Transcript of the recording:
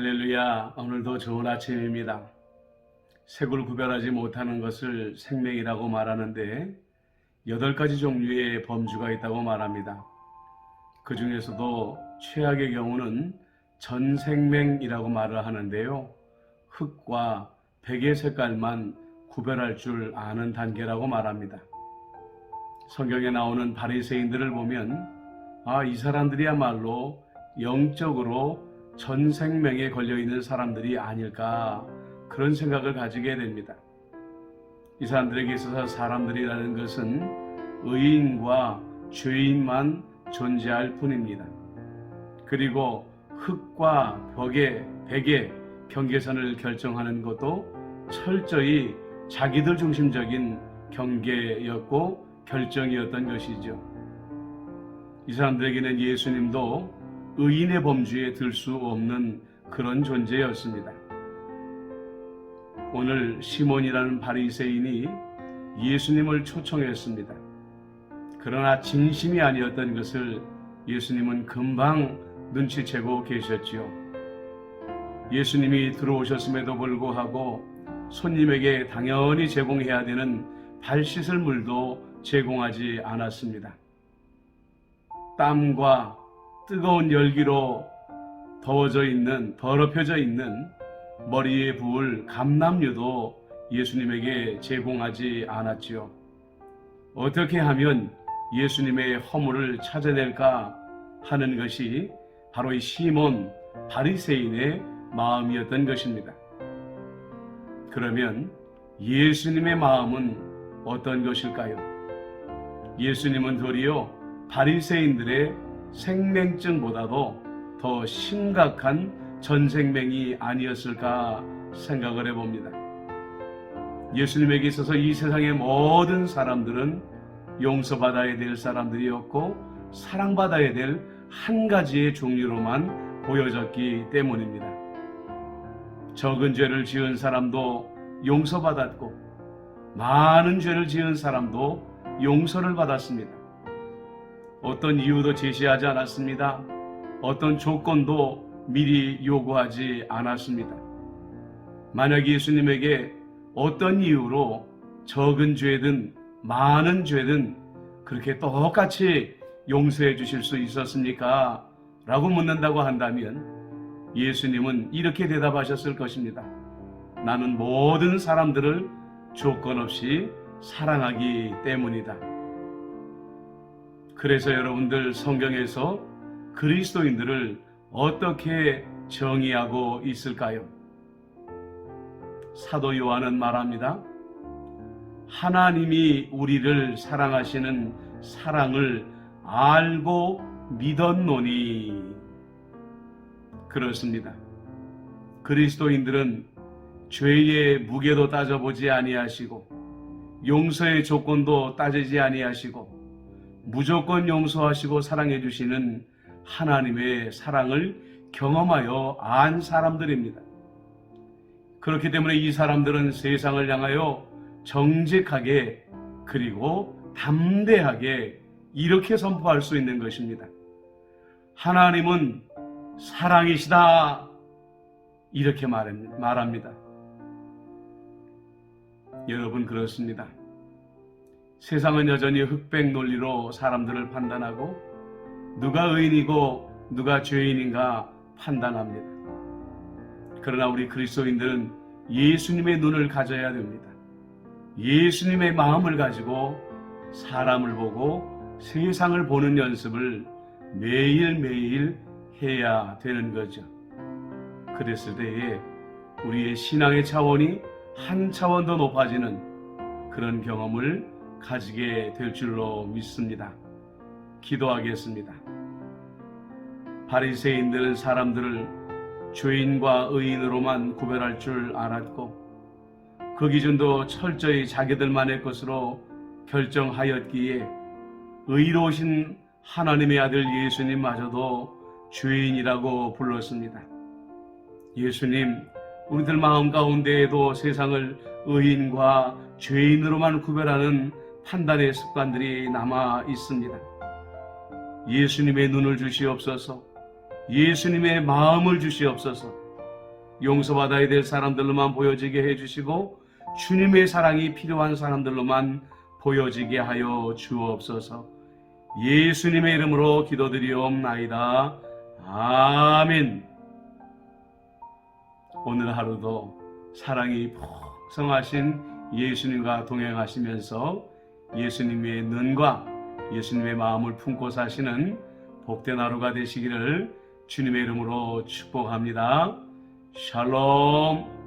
할렐루야, 오늘도 좋은 아침입니다. 색을 구별하지 못하는 것을 생명이라고 말하는데 8가지 종류의 범주가 있다고 말합니다. 그 중에서도 최악의 경우는 전생맹이라고 말을 하는데요. 흑과 백의 색깔만 구별할 줄 아는 단계라고 말합니다. 성경에 나오는 바리새인들을 보면 이 사람들이야말로 영적으로 전생명에 걸려있는 사람들이 아닐까, 그런 생각을 가지게 됩니다. 이 사람들에게 있어서 사람들이라는 것은 의인과 죄인만 존재할 뿐입니다. 그리고 흑과 백의 경계선을 결정하는 것도 철저히 자기들 중심적인 경계였고 결정이었던 것이죠. 이 사람들에게는 예수님도 의인의 범주에 들 수 없는 그런 존재였습니다. 오늘 시몬이라는 바리새인이 예수님을 초청했습니다. 그러나 진심이 아니었던 것을 예수님은 금방 눈치채고 계셨지요. 예수님이 들어오셨음에도 불구하고 손님에게 당연히 제공해야 되는 발 씻을 물도 제공하지 않았습니다. 땀과 뜨거운 열기로 더럽혀져 있는 머리에 부을 감람유도 예수님에게 제공하지 않았지요. 어떻게 하면 예수님의 허물을 찾아낼까 하는 것이 바로 이 시몬 바리새인의 마음이었던 것입니다. 그러면 예수님의 마음은 어떤 것일까요? 예수님은 도리어 바리새인들의 생맹증보다도 더 심각한 전생맹이 아니었을까 생각을 해봅니다. 예수님에게 있어서 이 세상의 모든 사람들은 용서받아야 될 사람들이었고 사랑받아야 될 한 가지의 종류로만 보여졌기 때문입니다. 적은 죄를 지은 사람도 용서받았고 많은 죄를 지은 사람도 용서를 받았습니다. 어떤 이유도 제시하지 않았습니다. 어떤 조건도 미리 요구하지 않았습니다. 만약 예수님에게 어떤 이유로 적은 죄든 많은 죄든 그렇게 똑같이 용서해 주실 수 있었습니까? 라고 묻는다고 한다면 예수님은 이렇게 대답하셨을 것입니다. 나는 모든 사람들을 조건 없이 사랑하기 때문이다. 그래서 여러분들 성경에서 그리스도인들을 어떻게 정의하고 있을까요? 사도 요한은 말합니다. 하나님이 우리를 사랑하시는 사랑을 알고 믿었노니. 그렇습니다. 그리스도인들은 죄의 무게도 따져보지 아니하시고 용서의 조건도 따지지 아니하시고 무조건 용서하시고 사랑해 주시는 하나님의 사랑을 경험하여 안 사람들입니다. 그렇기 때문에 이 사람들은 세상을 향하여 정직하게 그리고 담대하게 이렇게 선포할 수 있는 것입니다. 하나님은 사랑이시다. 이렇게 말합니다. 여러분, 그렇습니다. 세상은 여전히 흑백 논리로 사람들을 판단하고 누가 의인이고 누가 죄인인가 판단합니다. 그러나 우리 그리스도인들은 예수님의 눈을 가져야 됩니다. 예수님의 마음을 가지고 사람을 보고 세상을 보는 연습을 매일매일 해야 되는 거죠. 그랬을 때에 우리의 신앙의 차원이 한 차원 더 높아지는 그런 경험을 가지게 될 줄로 믿습니다. 기도하겠습니다. 바리새인들은 사람들을 죄인과 의인으로만 구별할 줄 알았고 그 기준도 철저히 자기들만의 것으로 결정하였기에 의로우신 하나님의 아들 예수님마저도 죄인이라고 불렀습니다. 예수님, 우리들 마음 가운데에도 세상을 의인과 죄인으로만 구별하는 판단의 습관들이 남아 있습니다. 예수님의 눈을 주시옵소서. 예수님의 마음을 주시옵소서. 용서받아야 될 사람들로만 보여지게 해주시고 주님의 사랑이 필요한 사람들로만 보여지게 하여 주옵소서. 예수님의 이름으로 기도드리옵나이다. 아멘. 오늘 하루도 사랑이 풍성하신 예수님과 동행하시면서 예수님의 눈과 예수님의 마음을 품고 사시는 복된 하루가 되시기를 주님의 이름으로 축복합니다. 샬롬.